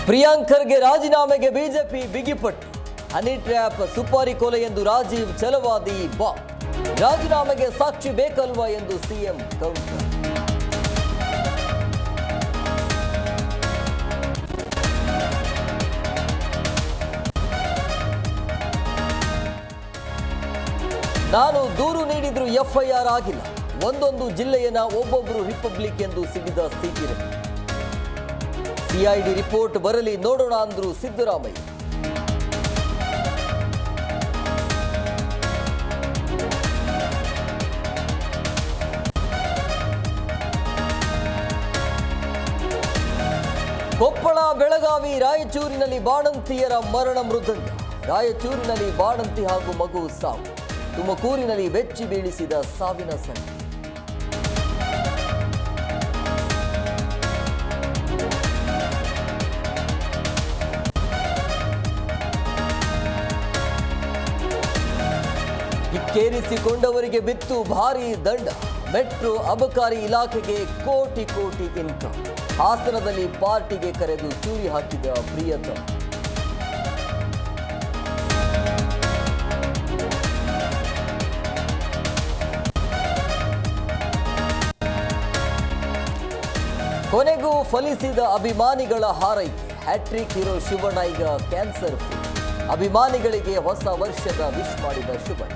ಪ್ರಿಯಾಂಕರ್ಗೆ ರಾಜೀನಾಮೆಗೆ BJP ಬಿಗಿಪಟ್ಟು. Honey trap ಸುಪಾರಿ ಕೊಲೆ ಎಂದು ರಾಜೀವ್ ಛಲವಾದಿ ಬಾಂಬ್. ರಾಜೀನಾಮೆಗೆ ಸಾಕ್ಷಿ ಬೇಕಲ್ವಾ ಎಂದು ಸಿಎಂ ಕೌಂಟರ್. ನಾನು ದೂರು ನೀಡಿದ್ರು ಎಫ್ಐಆರ್ ಆಗಿಲ್ಲ. ಒಂದೊಂದು ಜಿಲ್ಲೆಯನ್ನ ಒಬ್ಬೊಬ್ಬರು ರಿಪಬ್ಲಿಕ್ ಎಂದು ಸಿಗಿದ ಸಿಟಿರೆ. ಸಿಐಡಿ ರಿಪೋರ್ಟ್ ಬರಲಿ ನೋಡೋಣ ಅಂದ್ರು ಸಿದ್ದರಾಮಯ್ಯ. ಕೊಪ್ಪಳ, ಬೆಳಗಾವಿ, ರಾಯಚೂರಿನಲ್ಲಿ ಬಾಣಂತಿಯರ ಮರಣ ಮೃದಂಗ. ರಾಯಚೂರಿನಲ್ಲಿ ಬಾಣಂತಿ ಹಾಗೂ ಮಗು ಸಾವು. ತುಮಕೂರಿನಲ್ಲಿ ಬೆಚ್ಚಿ ಬೀಳಿಸಿದ ಸಾವಿನ ಸಂಖ್ಯೆ. ಇಕ್ಕೇರಿಸಿಕೊಂಡವರಿಗೆ ಬಿತ್ತು ಭಾರೀ ದಂಡ. ಮೆಟ್ರೋ ಅಬಕಾರಿ ಇಲಾಖೆಗೆ ಕೋಟಿ ಕೋಟಿ ಇನ್ಕಮ್. ಹಾಸನದಲ್ಲಿ ಪಾರ್ಟಿಗೆ ಕರೆದು ಚೂರಿ ಹಾಕಿದ ಪ್ರಿಯತಮ. ಕೊನೆಗೂ ಫಲಿಸಿದ ಅಭಿಮಾನಿಗಳ ಹಾರೈಕೆ. ಹ್ಯಾಟ್ರಿಕ್ ಹೀರೋ ಶಿವಣ್ಣ ಈಗ ಕ್ಯಾನ್ಸರ್ ಫ್ರೀ. ಅಭಿಮಾನಿಗಳಿಗೆ ಹೊಸ ವರ್ಷದ ವಿಶ್ ಮಾಡಿದ ಶಿವಣ್ಣ.